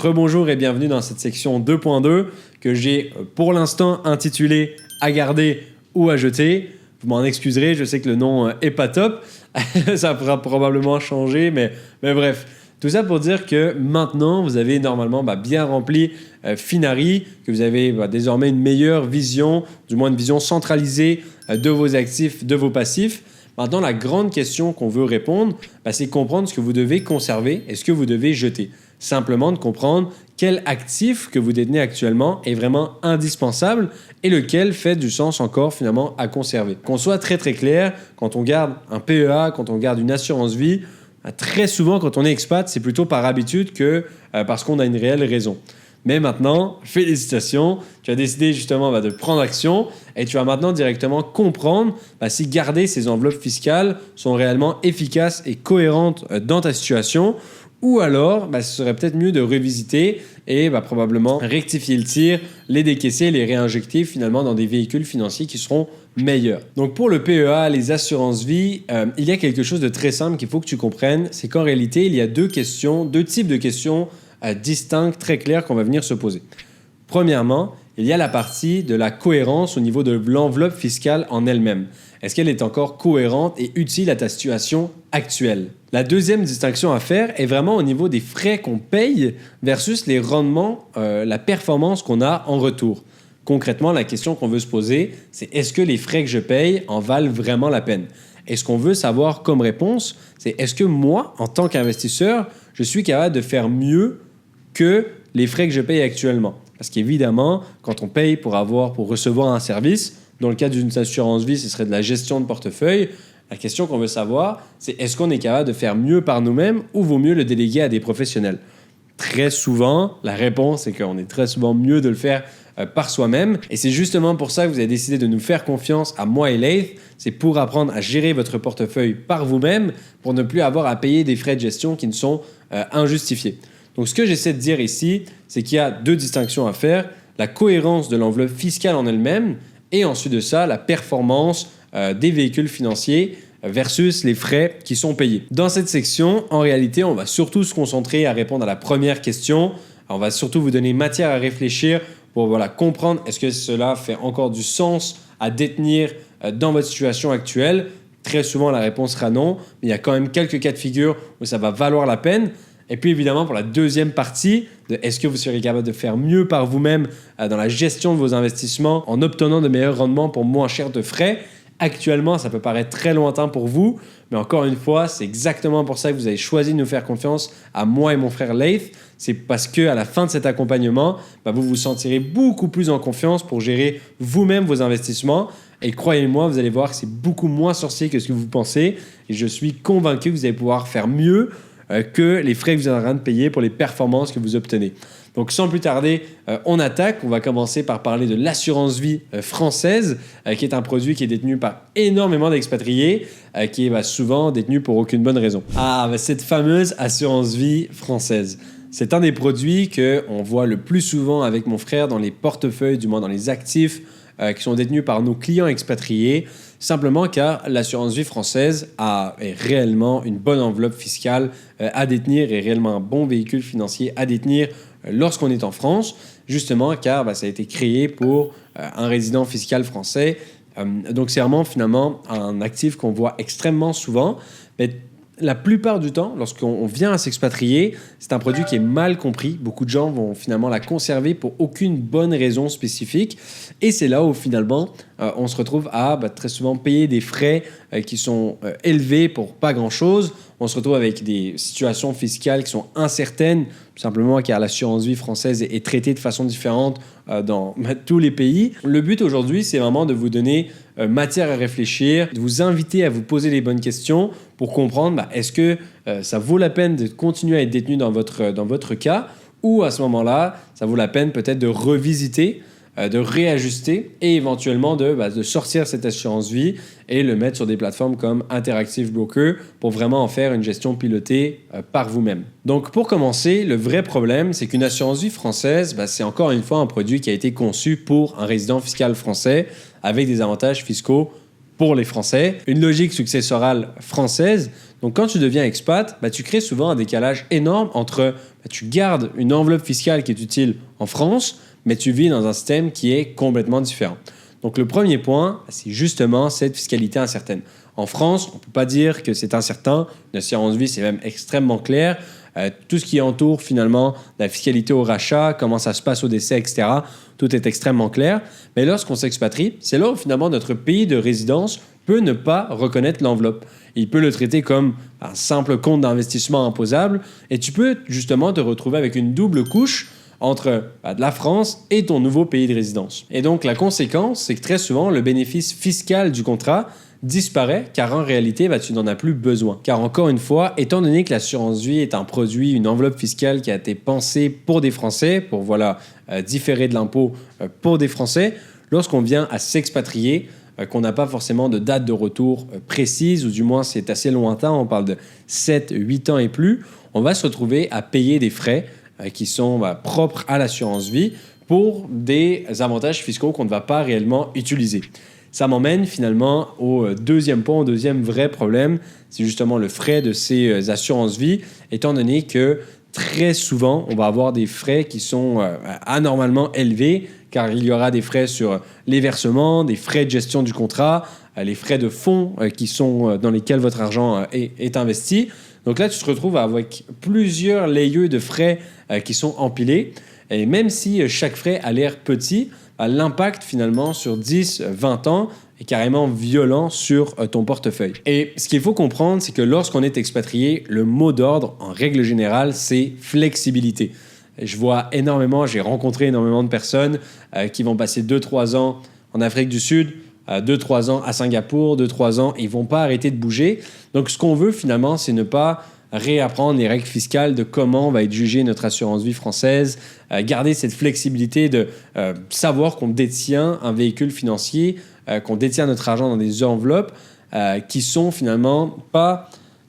Rebonjour et bienvenue dans cette section 2.2 que j'ai pour l'instant intitulée « À garder ou à jeter ». Vous m'en excuserez, je sais que le nom est pas top, ça pourra probablement changer, mais bref. Tout ça pour dire que maintenant, vous avez normalement bien rempli Finari, que vous avez désormais une meilleure vision, du moins une vision centralisée de vos actifs, de vos passifs. Maintenant, la grande question qu'on veut répondre, c'est comprendre ce que vous devez conserver et ce que vous devez jeter. Simplement de comprendre quel actif que vous détenez actuellement est vraiment indispensable et lequel fait du sens encore finalement à conserver. Qu'on soit très très clair, quand on garde un PEA, quand on garde une assurance vie, très souvent quand on est expat, c'est plutôt par habitude que parce qu'on a une réelle raison. Mais maintenant, félicitations, tu as décidé justement de prendre action et tu vas maintenant directement comprendre si garder ces enveloppes fiscales sont réellement efficaces et cohérentes dans ta situation ou alors ce serait peut-être mieux de revisiter et probablement rectifier le tir, les décaisser, les réinjecter finalement dans des véhicules financiers qui seront meilleurs. Donc pour le PEA, les assurances vie, il y a quelque chose de très simple qu'il faut que tu comprennes, c'est qu'en réalité, il y a deux types de questions distinctes, très claires qu'on va venir se poser. Premièrement, il y a la partie de la cohérence au niveau de l'enveloppe fiscale en elle-même. Est-ce qu'elle est encore cohérente et utile à ta situation actuelle? La deuxième distinction à faire est vraiment au niveau des frais qu'on paye versus les rendements, la performance qu'on a en retour. Concrètement, la question qu'on veut se poser, c'est est-ce que les frais que je paye en valent vraiment la peine? Et ce qu'on veut savoir comme réponse, c'est est-ce que moi, en tant qu'investisseur, je suis capable de faire mieux que les frais que je paye actuellement? Parce qu'évidemment, quand on paye pour recevoir un service, dans le cas d'une assurance vie, ce serait de la gestion de portefeuille. La question qu'on veut savoir, c'est est-ce qu'on est capable de faire mieux par nous-mêmes ou vaut mieux le déléguer à des professionnels? Très souvent, la réponse est qu'on est très souvent mieux de le faire par soi-même. Et c'est justement pour ça que vous avez décidé de nous faire confiance à moi et Laith. C'est pour apprendre à gérer votre portefeuille par vous-même pour ne plus avoir à payer des frais de gestion qui ne sont injustifiés. Donc, ce que j'essaie de dire ici, c'est qu'il y a deux distinctions à faire. La cohérence de l'enveloppe fiscale en elle-même et ensuite de ça, la performance des véhicules financiers versus les frais qui sont payés. Dans cette section, en réalité, on va surtout se concentrer à répondre à la première question. On va surtout vous donner matière à réfléchir pour comprendre est-ce que cela fait encore du sens à détenir dans votre situation actuelle. Très souvent, la réponse sera non, mais il y a quand même quelques cas de figure où ça va valoir la peine. Et puis évidemment, pour la deuxième partie, est-ce que vous serez capable de faire mieux par vous-même dans la gestion de vos investissements en obtenant de meilleurs rendements pour moins cher de frais? Actuellement, ça peut paraître très lointain pour vous, mais encore une fois, c'est exactement pour ça que vous avez choisi de nous faire confiance à moi et mon frère Laith. C'est parce qu'à la fin de cet accompagnement, vous vous sentirez beaucoup plus en confiance pour gérer vous-même vos investissements. Et croyez-moi, vous allez voir que c'est beaucoup moins sorcier que ce que vous pensez. Et je suis convaincu que vous allez pouvoir faire mieux que les frais que vous êtes en train de payer pour les performances que vous obtenez. Donc sans plus tarder, on attaque. On va commencer par parler de l'assurance vie française, qui est un produit qui est détenu par énormément d'expatriés, qui est souvent détenu pour aucune bonne raison. Cette fameuse assurance vie française. C'est un des produits qu'on voit le plus souvent avec mon frère dans les portefeuilles, du moins dans les actifs qui sont détenus par nos clients expatriés, simplement car l'assurance vie française est réellement une bonne enveloppe fiscale à détenir et réellement un bon véhicule financier à détenir lorsqu'on est en France, justement car ça a été créé pour un résident fiscal français. Donc c'est vraiment finalement un actif qu'on voit extrêmement souvent, mais la plupart du temps, lorsqu'on vient à s'expatrier, c'est un produit qui est mal compris. Beaucoup de gens vont finalement la conserver pour aucune bonne raison spécifique. Et c'est là où finalement, on se retrouve à très souvent payer des frais qui sont élevés pour pas grand-chose. On se retrouve avec des situations fiscales qui sont incertaines, tout simplement car l'assurance vie française est traitée de façon différente dans tous les pays. Le but aujourd'hui, c'est vraiment de vous donner matière à réfléchir, de vous inviter à vous poser les bonnes questions pour comprendre est-ce que ça vaut la peine de continuer à être détenu dans votre cas ou à ce moment-là, ça vaut la peine peut-être de revisiter, de réajuster et éventuellement de sortir cette assurance vie et le mettre sur des plateformes comme Interactive Broker pour vraiment en faire une gestion pilotée par vous-même. Donc pour commencer, le vrai problème, c'est qu'une assurance vie française, c'est encore une fois un produit qui a été conçu pour un résident fiscal français avec des avantages fiscaux pour les Français, une logique successorale française, Donc quand tu deviens expat, tu crées souvent un décalage énorme entre tu gardes une enveloppe fiscale qui est utile en France, mais tu vis dans un système qui est complètement différent. Donc le premier point, c'est justement cette fiscalité incertaine. En France, on ne peut pas dire que c'est incertain. L'assurance vie, c'est même extrêmement clair. Tout ce qui entoure finalement la fiscalité au rachat, comment ça se passe au décès, etc. Tout est extrêmement clair. Mais lorsqu'on s'expatrie, c'est là où finalement notre pays de résidence peut ne pas reconnaître l'enveloppe. Il peut le traiter comme un simple compte d'investissement imposable et tu peux justement te retrouver avec une double couche entre la France et ton nouveau pays de résidence. Et donc la conséquence, c'est que très souvent, le bénéfice fiscal du contrat disparaît car en réalité, tu n'en as plus besoin. Car encore une fois, étant donné que l'assurance vie est un produit, une enveloppe fiscale qui a été pensée pour des Français, pour différer de l'impôt pour des Français, lorsqu'on vient à s'expatrier, qu'on n'a pas forcément de date de retour précise, ou du moins c'est assez lointain, on parle de 7, 8 ans et plus, on va se retrouver à payer des frais qui sont propres à l'assurance vie pour des avantages fiscaux qu'on ne va pas réellement utiliser. Ça m'emmène finalement au deuxième point, au deuxième vrai problème, c'est justement le frais de ces assurances vie, étant donné que très souvent, on va avoir des frais qui sont anormalement élevés, car il y aura des frais sur les versements, des frais de gestion du contrat, les frais de fonds qui sont dans lesquels votre argent est investi. Donc là, tu te retrouves avec plusieurs layers de frais qui sont empilés. Et même si chaque frais a l'air petit, l'impact finalement sur 10, 20 ans est carrément violent sur ton portefeuille. Et ce qu'il faut comprendre, c'est que lorsqu'on est expatrié, le mot d'ordre, en règle générale, c'est flexibilité. Je vois énormément, j'ai rencontré énormément de personnes qui vont passer 2-3 ans en Afrique du Sud, 2-3 ans à Singapour, 2-3 ans, et ils ne vont pas arrêter de bouger. Donc ce qu'on veut finalement, c'est ne pas réapprendre les règles fiscales de comment va être jugée notre assurance vie française, garder cette flexibilité de savoir qu'on détient un véhicule financier, qu'on détient notre argent dans des enveloppes qui sont finalement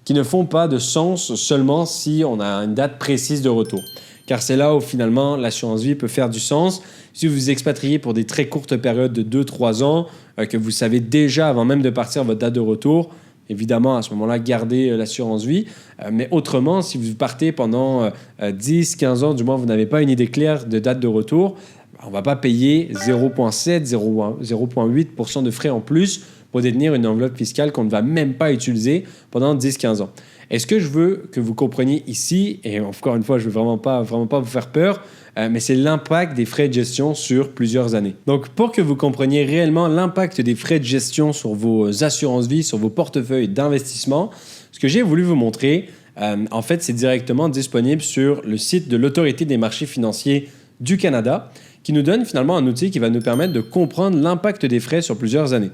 qui ne font pas de sens seulement si on a une date précise de retour. Car c'est là où finalement l'assurance vie peut faire du sens. Si vous vous expatriez pour des très courtes périodes de 2-3 ans, que vous savez déjà avant même de partir votre date de retour, évidemment à ce moment-là, gardez l'assurance vie. Mais autrement, si vous partez pendant 10-15 ans, du moins vous n'avez pas une idée claire de date de retour, on ne va pas payer 0,7, 0,8% de frais en plus pour détenir une enveloppe fiscale qu'on ne va même pas utiliser pendant 10-15 ans. Et ce que je veux que vous compreniez ici, et encore une fois, je ne veux vraiment pas vous faire peur, mais c'est l'impact des frais de gestion sur plusieurs années. Donc, pour que vous compreniez réellement l'impact des frais de gestion sur vos assurances vie, sur vos portefeuilles d'investissement, ce que j'ai voulu vous montrer, en fait, c'est directement disponible sur le site de l'Autorité des marchés financiers du Canada, qui nous donne finalement un outil qui va nous permettre de comprendre l'impact des frais sur plusieurs années.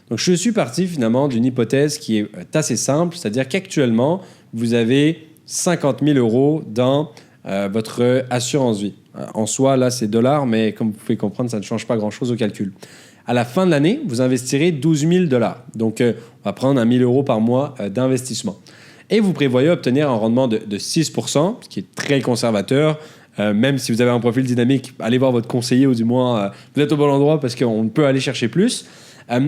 Donc, je suis parti finalement d'une hypothèse qui est assez simple, c'est-à-dire qu'actuellement, vous avez 50 000 € dans votre assurance vie. En soi, là, c'est dollars, mais comme vous pouvez comprendre, ça ne change pas grand-chose au calcul. À la fin de l'année, vous investirez 12 000 $. Donc, on va prendre 1 000 € par mois d'investissement. Et vous prévoyez obtenir un rendement de 6%, ce qui est très conservateur. Même si vous avez un profil dynamique, allez voir votre conseiller ou du moins vous êtes au bon endroit parce qu'on peut aller chercher plus.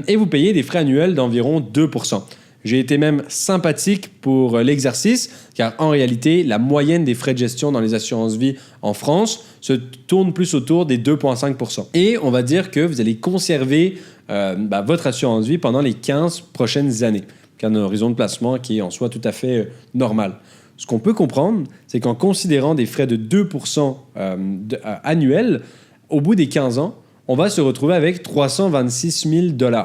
Et vous payez des frais annuels d'environ 2%. J'ai été même sympathique pour l'exercice, car en réalité, la moyenne des frais de gestion dans les assurances vie en France se tourne plus autour des 2,5%. Et on va dire que vous allez conserver votre assurance vie pendant les 15 prochaines années, car un horizon de placement qui est en soi tout à fait normal. Ce qu'on peut comprendre, c'est qu'en considérant des frais de 2% annuels, au bout des 15 ans, on va se retrouver avec 326 000 $.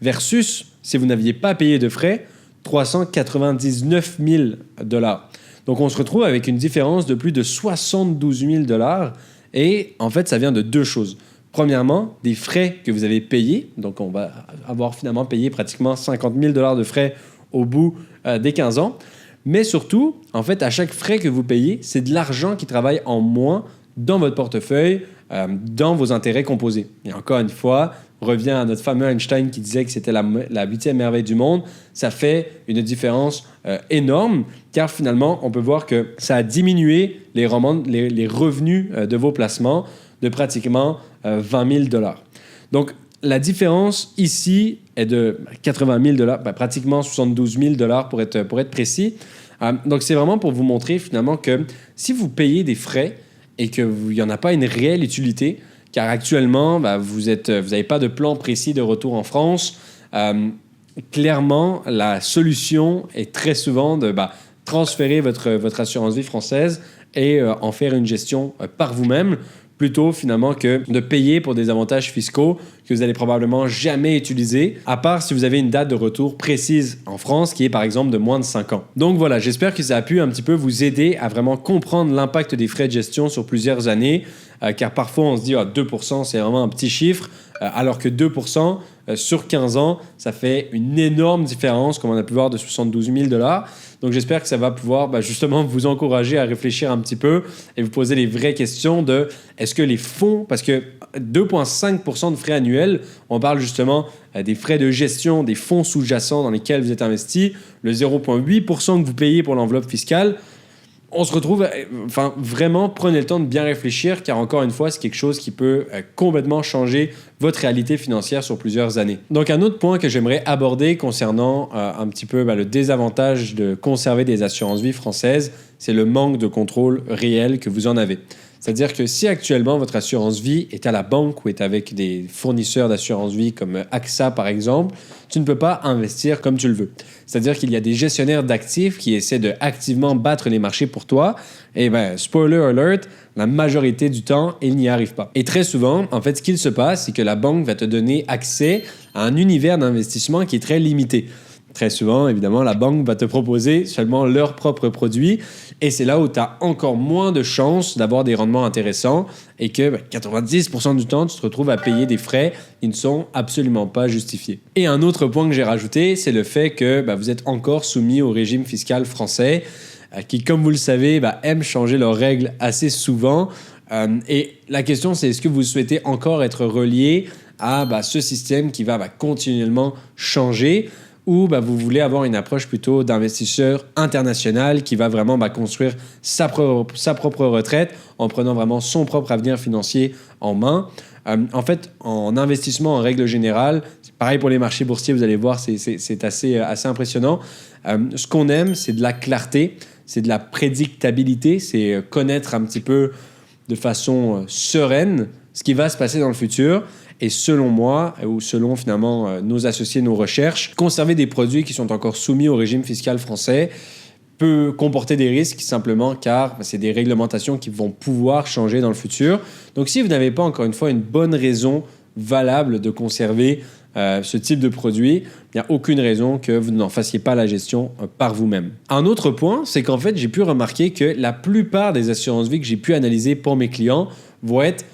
Versus, si vous n'aviez pas payé de frais, 399 000 $. Donc, on se retrouve avec une différence de plus de 72 000 $. Et en fait, ça vient de deux choses. Premièrement, des frais que vous avez payés. Donc, on va avoir finalement payé pratiquement 50 000 $ de frais au bout des 15 ans. Mais surtout, en fait, à chaque frais que vous payez, c'est de l'argent qui travaille en moins dans votre portefeuille, dans vos intérêts composés. Et encore une fois, on revient à notre fameux Einstein qui disait que c'était la 8e merveille du monde. Ça fait une différence énorme, car finalement, on peut voir que ça a diminué les revenus de vos placements de pratiquement 20 000 $. Donc, la différence ici est de 80 000 $, pratiquement 72 000 $ pour être précis. Donc, c'est vraiment pour vous montrer finalement que si vous payez des frais et qu'il n'y en a pas une réelle utilité, car actuellement, vous n'avez pas de plan précis de retour en France, clairement, la solution est très souvent de transférer votre assurance vie française et en faire une gestion par vous-même, plutôt finalement que de payer pour des avantages fiscaux que vous allez probablement jamais utiliser, à part si vous avez une date de retour précise en France qui est par exemple de moins de 5 ans. Donc voilà, j'espère que ça a pu un petit peu vous aider à vraiment comprendre l'impact des frais de gestion sur plusieurs années, car parfois on se dit 2% c'est vraiment un petit chiffre, alors que 2% sur 15 ans, ça fait une énorme différence, comme on a pu voir, de 72 000 $. Donc j'espère que ça va pouvoir justement vous encourager à réfléchir un petit peu et vous poser les vraies questions de est-ce que les fonds, parce que 2,5% de frais annuels, on parle justement des frais de gestion des fonds sous-jacents dans lesquels vous êtes investi, le 0,8% que vous payez pour l'enveloppe fiscale, on se retrouve, vraiment, prenez le temps de bien réfléchir, car encore une fois, c'est quelque chose qui peut complètement changer votre réalité financière sur plusieurs années. Donc, un autre point que j'aimerais aborder concernant un petit peu le désavantage de conserver des assurances vie françaises, c'est le manque de contrôle réel que vous en avez. C'est-à-dire que si actuellement votre assurance vie est à la banque ou est avec des fournisseurs d'assurance vie comme AXA par exemple, tu ne peux pas investir comme tu le veux. C'est-à-dire qu'il y a des gestionnaires d'actifs qui essaient de activement battre les marchés pour toi. Et spoiler alert, la majorité du temps, ils n'y arrivent pas. Et très souvent, en fait, ce qu'il se passe, c'est que la banque va te donner accès à un univers d'investissement qui est très limité. Très souvent, évidemment, la banque va te proposer seulement leurs propres produits et c'est là où tu as encore moins de chances d'avoir des rendements intéressants et que 90% du temps, tu te retrouves à payer des frais qui ne sont absolument pas justifiés. Et un autre point que j'ai rajouté, c'est le fait que vous êtes encore soumis au régime fiscal français qui, comme vous le savez, aime changer leurs règles assez souvent. Et la question, c'est est-ce que vous souhaitez encore être relié à ce système qui va continuellement changer, ou vous voulez avoir une approche plutôt d'investisseur international qui va vraiment construire sa propre retraite en prenant vraiment son propre avenir financier en main. En fait, en investissement en règle générale, c'est pareil pour les marchés boursiers, vous allez voir, c'est assez impressionnant. Ce qu'on aime, c'est de la clarté, c'est de la prédictabilité, c'est connaître un petit peu de façon sereine ce qui va se passer dans le futur. Et selon moi, ou selon finalement nos associés, nos recherches, conserver des produits qui sont encore soumis au régime fiscal français peut comporter des risques simplement car c'est des réglementations qui vont pouvoir changer dans le futur. Donc si vous n'avez pas encore une fois une bonne raison valable de conserver ce type de produit, il n'y a aucune raison que vous n'en fassiez pas la gestion par vous-même. Un autre point, c'est qu'en fait, j'ai pu remarquer que la plupart des assurances vie que j'ai pu analyser pour mes clients vont être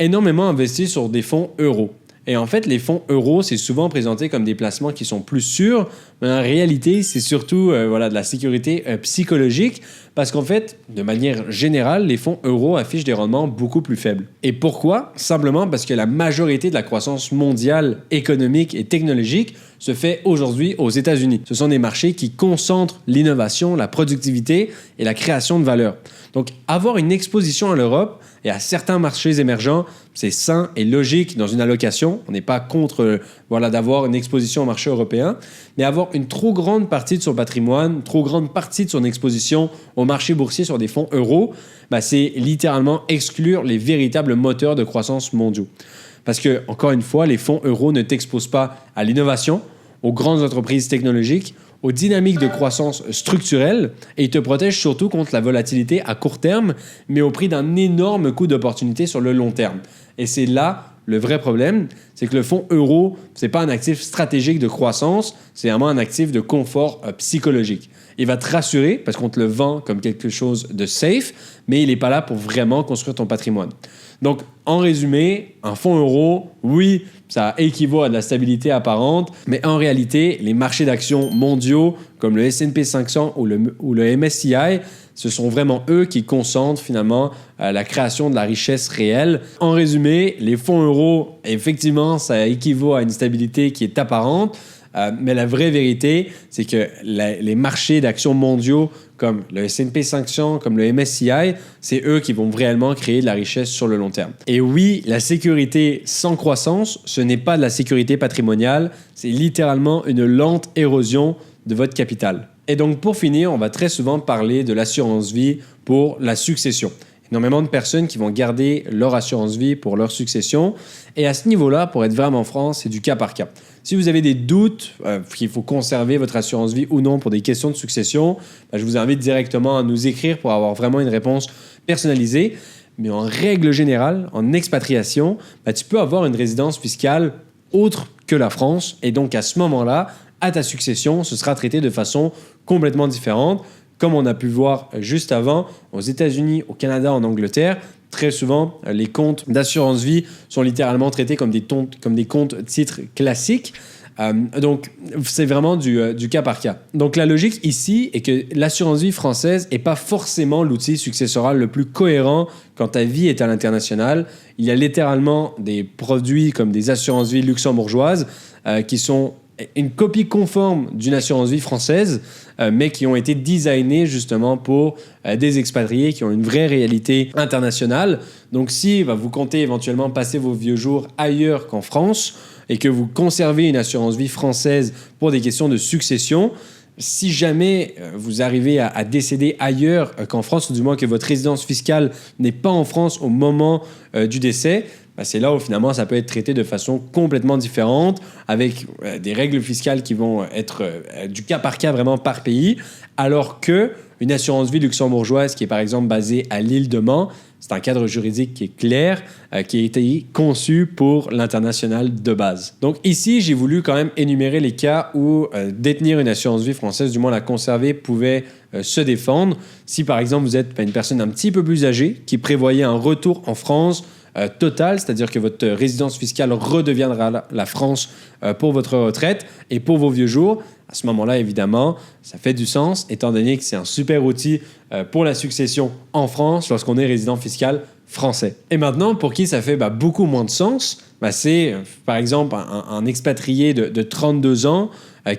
énormément investi sur des fonds euros. Et en fait, les fonds euros, c'est souvent présenté comme des placements qui sont plus sûrs, mais en réalité, c'est surtout de la sécurité psychologique, parce qu'en fait, de manière générale, les fonds euros affichent des rendements beaucoup plus faibles. Et pourquoi ? Simplement parce que la majorité de la croissance mondiale, économique et technologique se fait aujourd'hui aux États-Unis. Ce sont des marchés qui concentrent l'innovation, la productivité et la création de valeur. Donc, avoir une exposition à l'Europe et à certains marchés émergents, c'est sain et logique dans une allocation. On n'est pas contre d'avoir une exposition au marché européen, mais avoir une trop grande partie de son patrimoine, une trop grande partie de son exposition au marché boursier sur des fonds euros, c'est littéralement exclure les véritables moteurs de croissance mondiaux. Parce que, encore une fois, les fonds euros ne t'exposent pas à l'innovation, aux grandes entreprises technologiques, aux dynamiques de croissance structurelles et ils te protègent surtout contre la volatilité à court terme, mais au prix d'un énorme coût d'opportunité sur le long terme. Et c'est là le vrai problème, c'est que le fonds euro, ce n'est pas un actif stratégique de croissance, c'est vraiment un actif de confort psychologique. Il va te rassurer parce qu'on te le vend comme quelque chose de safe, mais il n'est pas là pour vraiment construire ton patrimoine. Donc, en résumé, un fonds euro, oui, ça équivaut à de la stabilité apparente, mais en réalité, les marchés d'actions mondiaux, comme le S&P 500 ou le MSCI, ce sont vraiment eux qui concentrent finalement la création de la richesse réelle. En résumé, les fonds euros, effectivement, ça équivaut à une stabilité qui est apparente, Mais la vraie vérité, c'est que les marchés d'actions mondiaux comme le S&P 500, comme le MSCI, c'est eux qui vont réellement créer de la richesse sur le long terme. Et oui, la sécurité sans croissance, ce n'est pas de la sécurité patrimoniale, c'est littéralement une lente érosion de votre capital. Et donc pour finir, on va très souvent parler de l'assurance vie pour la succession. Énormément de personnes qui vont garder leur assurance vie pour leur succession. Et à ce niveau-là, pour être vraiment franc, c'est du cas par cas. Si vous avez des doutes qu'il faut conserver votre assurance vie ou non pour des questions de succession, je vous invite directement à nous écrire pour avoir vraiment une réponse personnalisée. Mais en règle générale, en expatriation, tu peux avoir une résidence fiscale autre que la France. Et donc à ce moment-là, à ta succession, ce sera traité de façon complètement différente. Comme on a pu voir juste avant, aux États-Unis, au Canada, en Angleterre, très souvent, les comptes d'assurance vie sont littéralement traités comme des comptes titres classiques. Donc, c'est vraiment du cas par cas. Donc, la logique ici est que l'assurance vie française n'est pas forcément l'outil successoral le plus cohérent quand ta vie est à l'international. Il y a littéralement des produits comme des assurances vie luxembourgeoises qui sont une copie conforme d'une assurance vie française, mais qui ont été designées justement pour des expatriés qui ont une vraie réalité internationale. Donc si vous comptez éventuellement passer vos vieux jours ailleurs qu'en France et que vous conservez une assurance vie française pour des questions de succession, si jamais vous arrivez à décéder ailleurs qu'en France, ou du moins que votre résidence fiscale n'est pas en France au moment du décès, c'est là où finalement ça peut être traité de façon complètement différente, avec des règles fiscales qui vont être du cas par cas, vraiment par pays, alors qu'une assurance vie luxembourgeoise qui est par exemple basée à l'île de Man, c'est un cadre juridique qui est clair, qui a été conçu pour l'international de base. Donc ici, j'ai voulu quand même énumérer les cas où détenir une assurance vie française, du moins la conserver, pouvait se défendre. Si par exemple vous êtes une personne un petit peu plus âgée qui prévoyait un retour en France total, c'est-à-dire que votre résidence fiscale redeviendra la France pour votre retraite et pour vos vieux jours. À ce moment-là, évidemment, ça fait du sens, étant donné que c'est un super outil pour la succession en France lorsqu'on est résident fiscal français. Et maintenant, pour qui ça fait beaucoup moins de sens, c'est par exemple un expatrié de 32 ans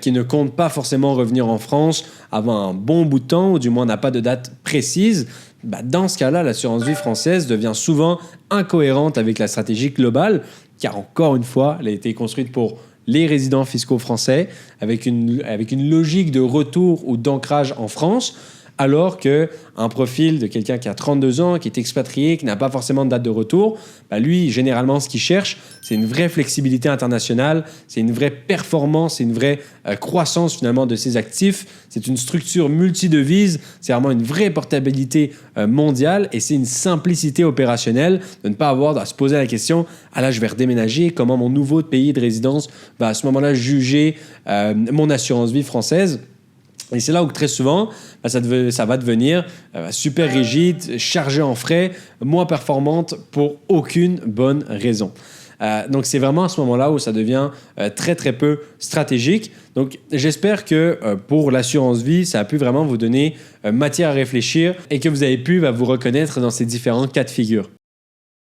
qui ne compte pas forcément revenir en France avant un bon bout de temps, ou du moins n'a pas de date précise. Dans ce cas-là, l'assurance vie française devient souvent incohérente avec la stratégie globale, car encore une fois, elle a été construite pour les résidents fiscaux français, avec une logique de retour ou d'ancrage en France, alors qu'un profil de quelqu'un qui a 32 ans, qui est expatrié, qui n'a pas forcément de date de retour, lui, généralement, ce qu'il cherche, c'est une vraie flexibilité internationale, c'est une vraie performance, c'est une vraie croissance finalement de ses actifs, c'est une structure multidevise, c'est vraiment une vraie portabilité mondiale et c'est une simplicité opérationnelle de ne pas avoir à se poser la question « Ah là, je vais redéménager, comment mon nouveau pays de résidence va à ce moment-là juger mon assurance vie française ?» Et c'est là où très souvent, ça va devenir super rigide, chargé en frais, moins performante pour aucune bonne raison. Donc, c'est vraiment à ce moment-là où ça devient très, très peu stratégique. Donc, j'espère que pour l'assurance vie, ça a pu vraiment vous donner matière à réfléchir et que vous avez pu vous reconnaître dans ces différents cas de figure.